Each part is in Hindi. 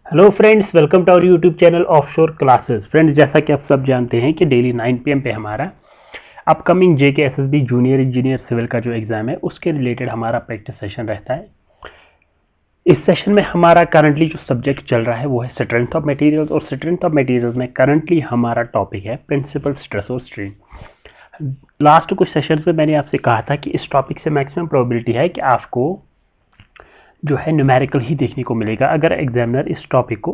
Hello friends, welcome to our YouTube channel offshore classes. Friends, जैसा कि आप सब जानते हैं कि डेली 9 PM पे हमारा upcoming JK SSB junior engineer civil का जो एग्जाम है उसके रिलेटेड हमारा प्रैक्टिस सेशन रहता है। इस सेशन में हमारा करंटली जो सब्जेक्ट चल रहा है वो है स्ट्रेंथ ऑफ मटेरियल्स, और स्ट्रेंथ ऑफ मटेरियल्स में करंटली हमारा टॉपिक है प्रिंसिपल, स्ट्रेस और स्ट्रेन। लास्ट कुछ सेशन में मैंने आपसे कहा था कि इस टॉपिक से मैक्सिमम प्रोबेबिलिटी है कि आपको जो है न्यूमेरिकल ही देखने को मिलेगा अगर एग्जामिनर इस टॉपिक को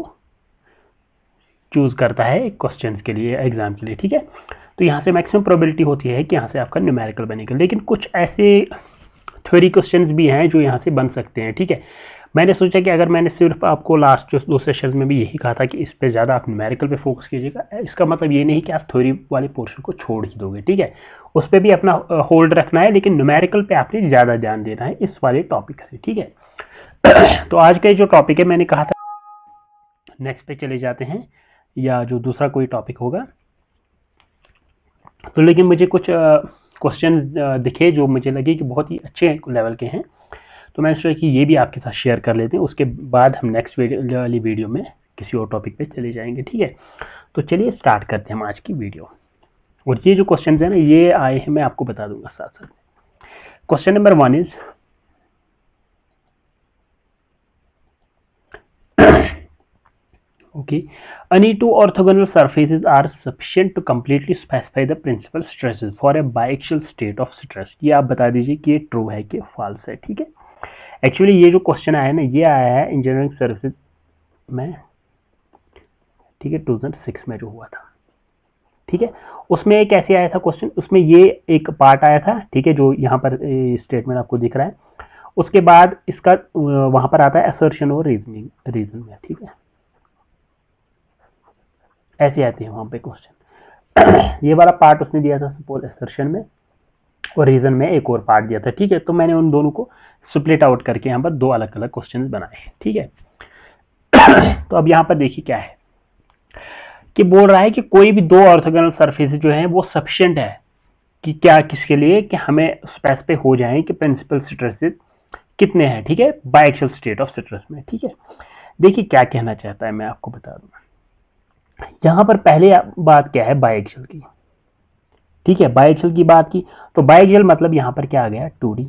चूज करता है क्वेश्चंस के लिए, एग्जाम के लिए। ठीक है, तो यहाँ से मैक्सिमम प्रोबेबिलिटी होती है कि यहाँ से आपका न्यूमेरिकल बनेगा, लेकिन कुछ ऐसे थ्योरी क्वेश्चंस भी हैं जो यहाँ से बन सकते हैं। ठीक है, मैंने सोचा कि अगर मैंने सिर्फ आपको लास्ट जो 2 सेशंस में भी यही कहा था कि इस पे ज़्यादा आप न्यूमेरिकल पे फोकस कीजिएगा, इसका मतलब ये नहीं कि आप थ्योरी वाले पोर्शन को छोड़ ही दोगे। ठीक है, उस पर भी अपना होल्ड रखना है, लेकिन न्यूमेरिकल पे आपने ज़्यादा ध्यान देना है इस वाले टॉपिक से। ठीक है, तो आज का जो टॉपिक है मैंने कहा था नेक्स्ट पे चले जाते हैं या जो दूसरा कोई टॉपिक होगा, तो लेकिन मुझे कुछ क्वेश्चन दिखे जो मुझे लगे कि बहुत ही अच्छे लेवल के हैं, तो मैंने सोचा कि ये भी आपके साथ शेयर कर लेते हैं। उसके बाद हम नेक्स्ट वाली वीडियो में किसी और टॉपिक पे चले जाएंगे। ठीक है, तो चलिए स्टार्ट करते हैं हम आज की वीडियो। और ये जो क्वेश्चन है ना, ये आए हैं, मैं आपको बता दूंगा साथ साथ। Question number 1 is okay, any two orthogonal surfaces are sufficient to completely specify the principal stresses for a biaxial state of stress। ये आप बता दीजिए कि ये ट्रू है कि फॉल्स है। ठीक है, एक्चुअली ये जो क्वेश्चन आया है ना, ये आया है इंजीनियरिंग सर्विसेज में। ठीक है, 2006 में जो हुआ था। ठीक है, उसमें एक ऐसे आया था क्वेश्चन, उसमें ये एक पार्ट आया था। ठीक है, जो यहाँ पर स्टेटमेंट आपको दिख रहा है, उसके बाद इसका वहां पर आता है असर्शन और रीजन में। ठीक है, ऐसे आते हैं वहां पे क्वेश्चन। ये वाला पार्ट उसने दिया था सपोज असर्शन में, और रीजन में एक और पार्ट दिया था। ठीक है, तो मैंने उन दोनों को स्प्लिट आउट करके यहाँ पर 2 अलग अलग क्वेश्चन बनाए हैं। ठीक है, तो अब यहाँ पर देखिए क्या है कि बोल रहा है कि कोई भी 2 ऑर्थोगोनल सरफेस जो है वो सफिशिएंट है कि क्या, किसके लिए, कि हमें स्पेसिफाई हो जाए कि प्रिंसिपल स्ट्रेसेस कितने हैं। ठीक है, बायएक्सियल स्टेट ऑफ स्ट्रेस में। ठीक है, देखिए क्या कहना चाहता है, मैं आपको बता दूं। यहां पर पहले बात क्या है, बायएक्सियल की। ठीक है, बायएक्सियल की बात की, तो बायएक्सियल मतलब यहां पर क्या आ गया, 2D।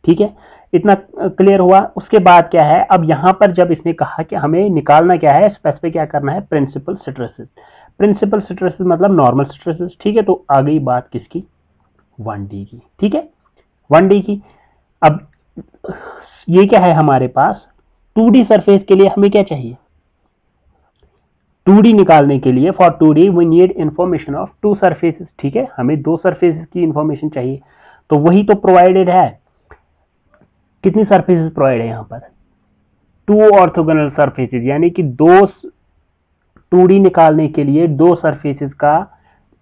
ठीक है, इतना क्लियर हुआ। उसके बाद क्या है, अब यहां पर जब इसने कहा कि हमें निकालना क्या है, स्पेसिफाई क्या करना है, प्रिंसिपल स्ट्रेसेस। प्रिंसिपल स्ट्रेसेस मतलब नॉर्मल स्ट्रेसेस। ठीक है, तो आ गई बात किसकी, 1D की। ठीक है, 1D की। अब ये क्या है हमारे पास, 2D सरफेस के लिए हमें क्या चाहिए, 2D निकालने के लिए, for 2D we need information of 2 surfaces. ठीक है, हमें 2 सरफेसेस की इंफॉर्मेशन चाहिए, तो वही तो प्रोवाइडेड है। कितनी सरफेसेस प्रोवाइड है यहाँ पर, 2 ऑर्थोगोनल सरफेसेस, यानी कि 2D निकालने के लिए 2 सरफेसेस का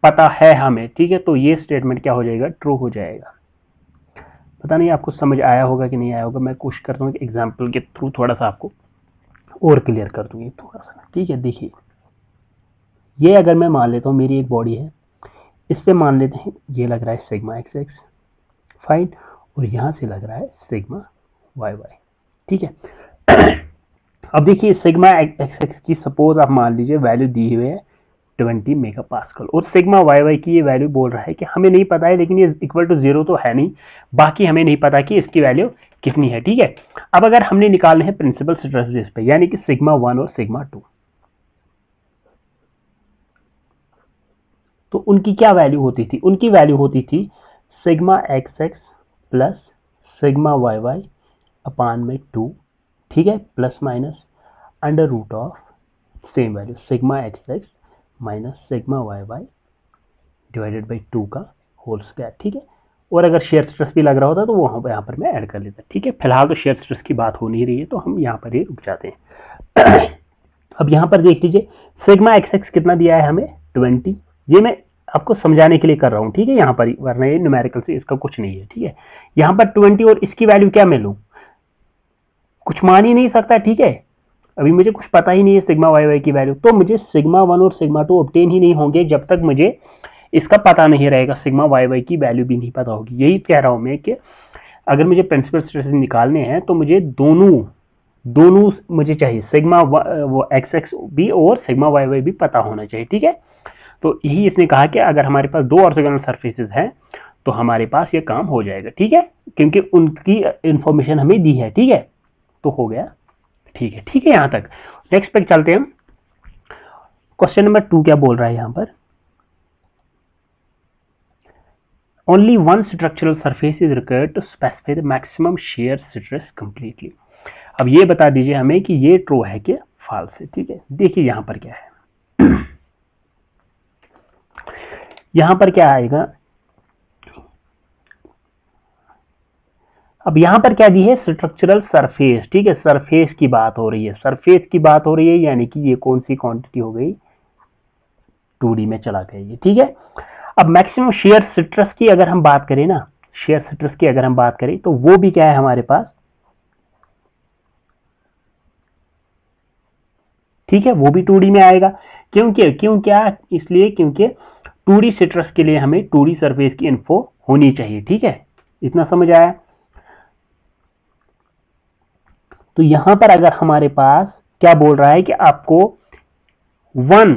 पता है हमें। ठीक है, तो ये स्टेटमेंट क्या हो जाएगा, ट्रू हो जाएगा। पता नहीं आपको समझ आया होगा कि नहीं आया होगा, मैं कोशिश करता हूँ कि एग्जाम्पल के थ्रू थोड़ा सा आपको और क्लियर कर दूंगी थोड़ा सा। ठीक है, देखिए ये अगर मैं मान लेता हूँ मेरी एक बॉडी है, इस पे मान लेते हैं ये लग रहा है सिग्मा एक्स एक्स, फाइन, और यहां से लग रहा है सिग्मा वाई वाई। ठीक है, अब देखिए सिग्मा एक्स एक्स की सपोज आप मान लीजिए वैल्यू दी हुई है 20 मेगापास्कल, और सिग्मा वाई वाई की ये वैल्यू बोल रहा है कि हमें नहीं पता है, लेकिन ये इक्वल टू 0 तो है नहीं, बाकी हमें नहीं पता कि इसकी वैल्यू कितनी है। ठीक है, अब अगर हमने निकालने हैं प्रिंसिपल स्ट्रेसेस पे, यानी कि सिग्मा 1 और सिग्मा 2, तो उनकी क्या वैल्यू होती थी, उनकी वैल्यू होती थी sigma x x plus sigma y y upon में 2। ठीक है, plus minus under root of same value sigma x x minus sigma y y divided by 2 का होल स्क्वायर। ठीक है, और अगर शेयर स्ट्रेस भी लग रहा होता तो वो यहाँ पर मैं ऐड कर लेता। ठीक है, फिलहाल तो शेयर स्ट्रेस की बात हो नहीं रही है, तो हम यहाँ पर ही रुक जाते हैं। अब यहाँ पर देख लीजिए सिग्मा एक्स एक्स कितना दिया है हमें, 20। ये मैं आपको समझाने के लिए कर रहा हूँ। ठीक है, यहाँ पर, वरना ये न्यूमेरिकल से इसका कुछ नहीं है। ठीक है, यहाँ पर 20, और इसकी वैल्यू क्या मैं लूँ, कुछ मान ही नहीं सकता। ठीक है, अभी मुझे कुछ पता ही नहीं है सिग्मा वाई वाई की वैल्यू, तो मुझे सिग्मा 1 और सिग्मा 2 ऑब्टेन ही नहीं होंगे जब तक मुझे इसका पता नहीं रहेगा, सिग्मा वाई वाई की वैल्यू भी नहीं पता होगी। यही कह रहा हूं मैं कि अगर मुझे प्रिंसिपल स्ट्रेसेस निकालने हैं तो मुझे दोनों दोनों मुझे चाहिए, सिग्मा वो एक्स एक्स भी और सिग्मा वाई वाई भी पता होना चाहिए, ठीक है। तो यही इसने कहा कि अगर हमारे पास दो ऑर्थोगोनल सर्फेसेस हैं तो हमारे पास ये काम हो जाएगा, ठीक है, क्योंकि उनकी इंफॉर्मेशन हमें दी है, ठीक है। तो हो गया, ठीक है, ठीक है यहां तक। नेक्स्ट पे चलते हैं हम। क्वेश्चन नंबर 2 क्या बोल रहा है यहां पर, only one structural surface is required to specify the maximum shear stress completely. अब ये बता दीजिए हमें कि ये ट्रू है कि फॉल्स है, ठीक है। देखिए यहां पर क्या है, यहां पर क्या आएगा, अब यहां पर क्या दी है, स्ट्रक्चरल सरफेस, ठीक है, सरफेस की बात हो रही है, सरफेस की बात हो रही है, यानी कि ये कौन सी क्वांटिटी हो गई, 2D में चला गया ये, ठीक है। अब मैक्सिमम शेयर स्ट्रेस की अगर हम बात करें ना, शेयर स्ट्रेस की अगर हम बात करें तो वो भी क्या है हमारे पास, ठीक है, वो भी 2D में आएगा। क्यों क्या, इसलिए क्योंकि 2D स्ट्रेस के लिए हमें 2D सरफेस की इन्फो होनी चाहिए, ठीक है, इतना समझ आया। तो यहां पर अगर हमारे पास क्या बोल रहा है कि आपको वन,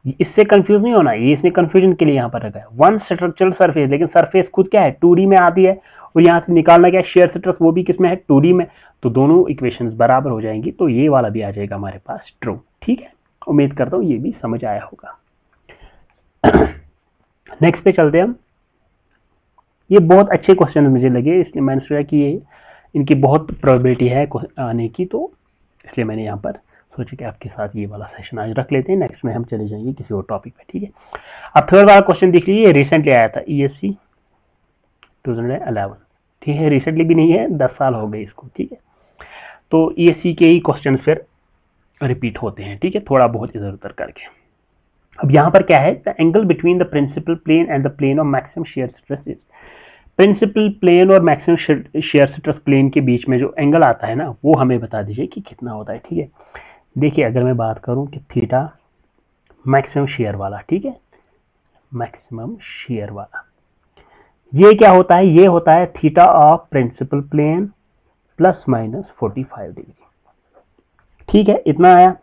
इससे कंफ्यूज नहीं होना, ये इसने कंफ्यूजन के लिए यहां पर रखा है, वन स्ट्रक्चरल सरफेस, लेकिन सरफेस खुद क्या है, 2D में आती है, और यहां से निकालना क्या है, शेयर स्ट्रेस, वो भी किसमें है, 2D में। तो दोनों इक्वेशंस बराबर हो जाएंगी, तो ये वाला भी आ जाएगा हमारे पास ट्रू, ठीक है। उम्मीद करता हूं ये भी समझ आया होगा। नेक्स्ट पे चलते हैं हम। ये बहुत अच्छे क्वेश्चन मुझे लगे, इसलिए मैंने सोचा कि ये इनकी बहुत प्रोबेबिलिटी है आने की, तो इसलिए मैंने यहाँ पर सोचा कि आपके साथ ये वाला सेशन आज रख लेते हैं। नेक्स्ट में हम चले जाएंगे किसी और टॉपिक पे, ठीक है। अब थर्ड वाला क्वेश्चन देख लीजिए, रिसेंटली आया था, ESC 2011, ठीक है, रिसेंटली भी नहीं है, 10 साल हो गए इसको, ठीक है। तो ESC के ही क्वेश्चन फिर रिपीट होते हैं, ठीक है, थोड़ा बहुत इधर उधर करके। अब यहाँ पर क्या है, the angle between the principal plane and the plane of maximum shear stress is, principal plane और मैक्सिमम शेयर स्ट्रेस प्लेन के बीच में जो एंगल आता है ना, वो हमें बता दीजिए कि कितना होता है, ठीक है। देखिए अगर मैं बात करूं कि थीटा मैक्सिमम शेयर वाला, ठीक है, मैक्सिमम शेयर वाला, ये क्या होता है, ये होता है theta of principal plane plus minus 45 degree, ठीक है, इतना आया।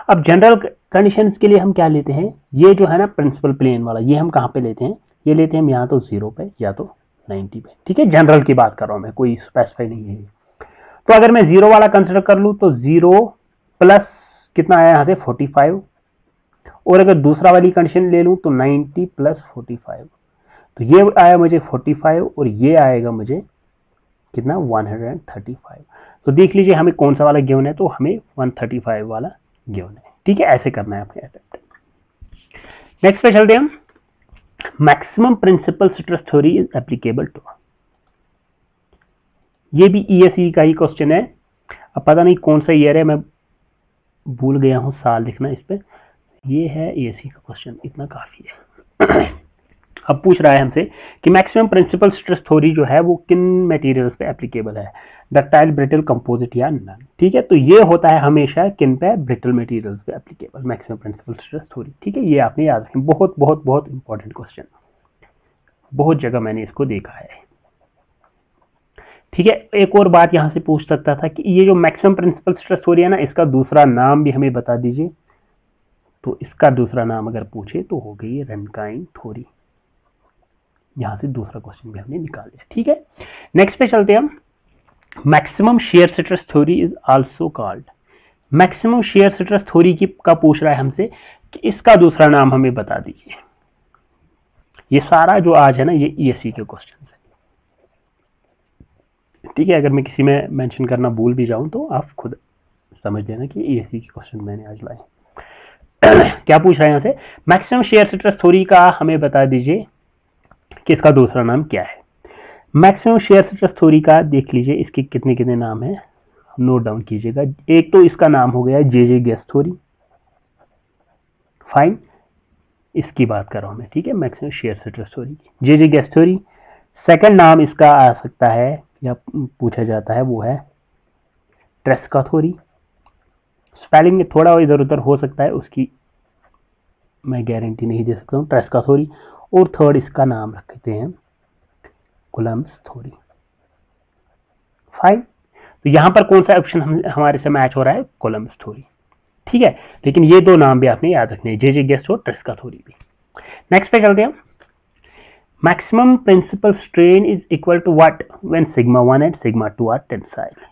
अब जनरल कंडीशंस के लिए हम क्या लेते हैं, ये जो है ना प्रिंसिपल प्लेन वाला, ये हम कहां पे लेते हैं, ये लेते हैं हम या तो 0 पे या तो 90 पे, ठीक है, जनरल की बात कर रहा हूं मैं, कोई स्पेसिफाई नहीं है। तो अगर मैं 0 वाला कंसिडर कर लूं तो 0 प्लस कितना आया यहां से 45, और अगर दूसरा वाली कंडीशन ले लूं तो 90 प्लस 45, तो ये आया मुझे 45 और ये आएगा मुझे कितना 135। तो देख लीजिए हमें कौन सा वाला गिवन है, तो हमें 135 वाला गिवन है, ठीक है, ऐसे करना है अपने अटेम्प्ट। नेक्स्ट पे चलते हैं हम, maximum principal stress theory is applicable to, ये भी ESE का ही क्वेश्चन है। अब पता नहीं कौन सा ईयर है, मैं भूल गया हूं साल लिखना इस पे, ये है ESE का क्वेश्चन, इतना काफी है। अब पूछ रहा है हमसे कि मैक्सिमम प्रिंसिपल स्ट्रेस थ्योरी जो है वो किन मटेरियल्स पे एप्लीकेबल है, डक्टाइल, ब्रिटल, कंपोजिट या नन, ठीक है। तो ये होता है हमेशा किन पे, ब्रिटल मटेरियल्स पे applicable maximum principal stress theory, ठीक है, ये आपने याद रखें, बहुत बहुत बहुत इंपॉर्टेंट क्वेश्चन, बहुत जगह मैंने इसको देखा है, ठीक है। एक और बात यहां से पूछ सकता था कि ये जो मैक्सिमम प्रिंसिपल स्ट्रेस थ्योरी है ना, इसका दूसरा नाम भी हमें बता दीजिए, तो इसका दूसरा नाम अगर पूछे तो हो गई रनकाइन थ्योरी, यहां से दूसरा क्वेश्चन भी हमने निकाल लिया, ठीक है। नेक्स्ट पे चलते हैं हम, maximum shear stress theory is also called, maximum shear stress theory की का पूछ रहा है हमसे कि इसका दूसरा नाम हमें बता दीजिए। ये सारा जो आज है ना ये ESE के क्वेश्चन है, ठीक है, अगर मैं किसी में मेंशन करना भूल भी जाऊं तो आप खुद समझ लेना कि ESE के क्वेश्चन मैंने आज लाए। क्या पूछ रहा है यहां से, मैक्सिमम शेयर स्ट्रेस थ्योरी का हमें बता दीजिए कि इसका दूसरा नाम क्या है। मैक्सिमम शेयर स्ट्रेस थ्योरी का देख लीजिए, इसके कितने कितने नाम है, नोट डाउन कीजिएगा। एक तो इसका नाम हो गया JJ गेस थ्योरी, फाइन, इसकी बात कर रहा हूं मैं, ठीक है, maximum shear stress theory, JJ Guest theory. Second नाम इसका आ सकता है या पूछा जाता है, वो है ट्रेस्का थ्योरी, स्पेलिंग में थोड़ा इधर उधर हो सकता है, उसकी मैं गारंटी नहीं दे सकता हूं, ट्रेस्का थ्योरी। और थर्ड इसका नाम रखते हैं कूलम्ब्स थ्योरी, फाइन। तो यहां पर कौन सा ऑप्शन हमारे से मैच हो रहा है? Columbus theory. ठीक है, लेकिन ये दो नाम भी आपने याद रखने हैं, जे गेस्ट और ट्रेस्का थ्योरी भी। नेक्स्ट पे चलते हैं। Maximum principal strain is equal to what when sigma 1 and sigma 2 are tensile.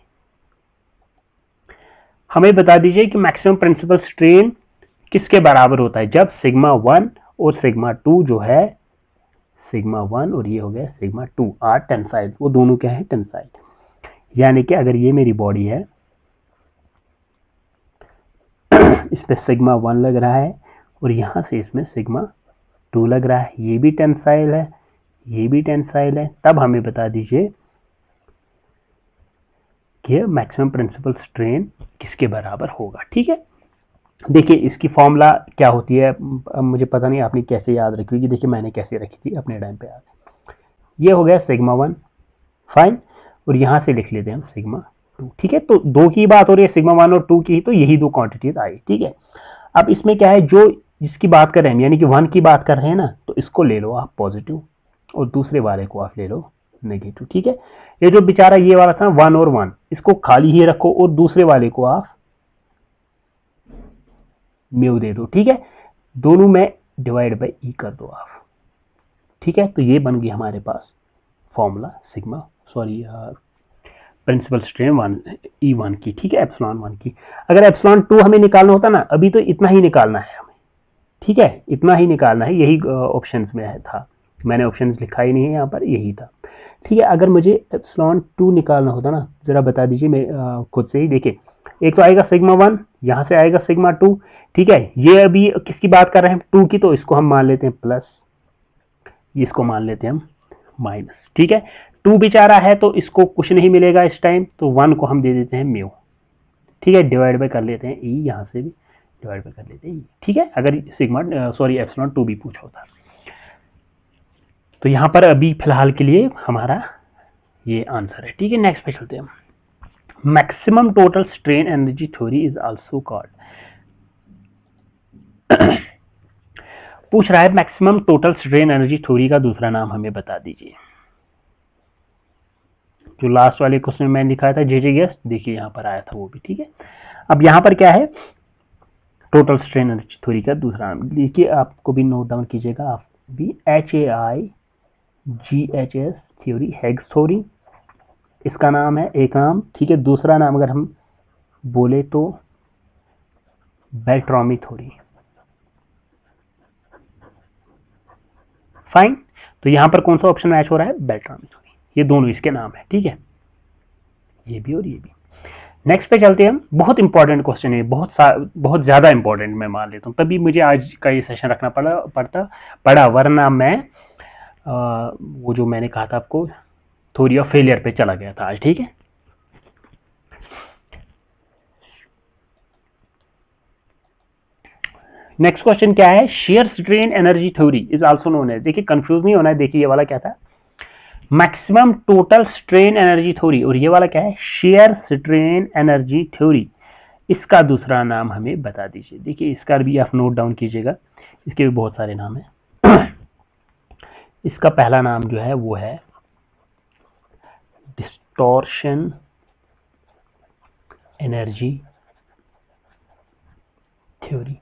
हमें बता दीजिए कि मैक्सिमम प्रिंसिपल स्ट्रेन किसके बराबर होता है? जब सिग्मा 1 और सिग्मा 2 जो है, सिग्मा 1 और ये हो गया सिग्मा 2 आर टेंसाइल, वो दोनों क्या है? टेंसाइल। यानी कि अगर ये मेरी बॉडी है, इस पे सिग्मा 1 लग रहा है और यहां से इसमें सिग्मा 2 लग रहा है, ये भी टेंसाइल है, ये भी टेंसाइल है, तब हमें बता दीजिए कि मैक्सिमम प्रिंसिपल स्ट्रेन किसके बराबर होगा। ठीक है, देखिए इसकी फॉर्मूला क्या होती है, मुझे पता नहीं आपने कैसे याद रखी होगी, देखिए मैंने कैसे रखी थी अपने टाइम पे याद। ये हो गया सिग्मा 1, फाइन, और यहां से लिख लेते हैं हम सिग्मा 2। ठीक है, तो दो की बात हो रही है, सिग्मा 1 और 2 की, तो यही दो क्वांटिटीज आई। ठीक है, अब इसमें क्या है, जो जिसकी बात कर रहे हैं यानी कि 1 की बात कर रहे हैं ना, तो इसको ले लो आप पॉजिटिव और दूसरे वाले को आप ले लो नेगेटिव। ठीक है, ये जो बेचारा ये वाला था 1 और 1, इसको खाली ही रखो और दूसरे वाले को आप म्यू दे दो। ठीक है, दोनों में डिवाइड बाय ई कर दो आप। ठीक है, तो ये बन गई हमारे पास formula sigma principal strain E1 की। ठीक है, एप्सिलॉन 1 की। अगर एप्सिलॉन 2 हमें निकालना होता ना, अभी तो इतना ही निकालना है हमें। ठीक है, इतना ही निकालना है, यही ऑप्शंस में था, मैंने ऑप्शंस लिखा ही नहीं है यहाँ पर, यही था। ठीक है, अगर मुझे एप्सिलॉन 2 निकालना होता ना, जरा बता दीजिए, मैं खुद से ही देखिए, एक तो आएगा सिग्मा 1, यहां से आएगा सिग्मा 2। ठीक है, ये अभी किसकी बात कर रहे हैं? 2 की, तो इसको हम मान लेते हैं प्लस, इसको मान लेते हैं हम माइनस। ठीक है, 2 बेचारा है तो इसको कुछ नहीं मिलेगा इस टाइम, तो 1 को हम दे देते हैं म्यू। ठीक है, डिवाइड बाय कर लेते हैं ई, यहां से भी डिवाइड बाय कर लेते हैं ई। ठीक है, अगर सिग्मा एप्सिलॉन 2 भी पूछा होता, तो यहां पर अभी फिलहाल के लिए हमारा ये आंसर है। ठीक है, नेक्स्ट पे चलते हैं। Maximum total strain energy theory is also called, पूछ रहा है maximum total strain energy theory का दूसरा नाम हमें बता दीजिए। जो लास्ट वाले क्वेश्चन में मैंने दिखाया था जे गेस्ट, देखिए यहां पर आया था वो भी। ठीक है, अब यहां पर क्या है, टोटल स्ट्रेन एनर्जी थ्योरी का दूसरा नाम देखिए, आपको भी नोट डाउन कीजिएगा, आप भी HAIGHS थ्योरी, हेग्स थ्योरी इसका नाम है, एक नाम। ठीक है, दूसरा नाम अगर हम बोले तो बेल्ट्रॉमी थ्योरी। फाइन, तो यहां पर कौन सा ऑप्शन मैच हो रहा है? बेल्ट्रॉमी थ्योरी, ये दोनों इसके नाम है। ठीक है, ये भी और ये भी। नेक्स्ट पे चलते हैं हम। बहुत इंपॉर्टेंट क्वेश्चन है, बहुत ज्यादा इंपॉर्टेंट मैं मान लेता हूँ, तभी मुझे आज का ये सेशन रखना पड़ा, वरना मैं वो जो मैंने कहा था आपको थ्योरी ऑफ फेलियर पे चला गया था आज। ठीक है, नेक्स्ट क्वेश्चन क्या है? Shear strain energy theory is also known as, देखिए कंफ्यूज नहीं होना है, देखिए ये वाला क्या था? Maximum total strain energy theory, और ये वाला क्या है? Shear strain energy theory. इसका दूसरा नाम हमें बता दीजिए। देखिए इसका भी आप नोट डाउन कीजिएगा, इसके भी बहुत सारे नाम हैं। इसका पहला नाम जो है वो है डिस्टॉर्शन एनर्जी थ्योरी।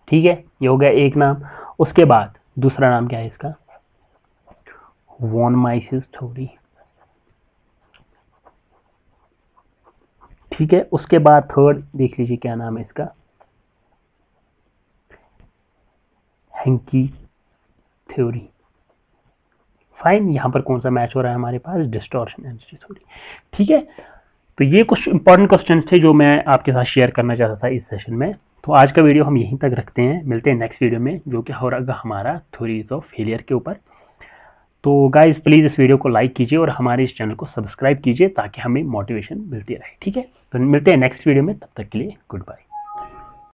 ठीक है, ये हो गया एक नाम। उसके बाद दूसरा नाम क्या है इसका? Von Mises theory. ठीक है, उसके बाद थर्ड देख लीजिए क्या नाम है इसका? Hanky theory. फाइन, यहां पर कौन सा मैच हो रहा है हमारे पास? Distortion energy theory. ठीक है, तो ये कुछ इंपॉर्टेंट क्वेश्चन थे जो मैं आपके साथ शेयर करना चाहता था इस सेशन में। तो आज का वीडियो हम यहीं तक रखते हैं, मिलते हैं नेक्स्ट वीडियो में, जो कि हो रहा हमारा थ्योरीज ऑफ फेलियर के ऊपर। तो गाइज प्लीज इस वीडियो को लाइक कीजिए और हमारे इस चैनल को सब्सक्राइब कीजिए ताकि हमें मोटिवेशन मिलती रहे। ठीक है, तो मिलते हैं नेक्स्ट वीडियो में, तब तक के लिए गुड बाय।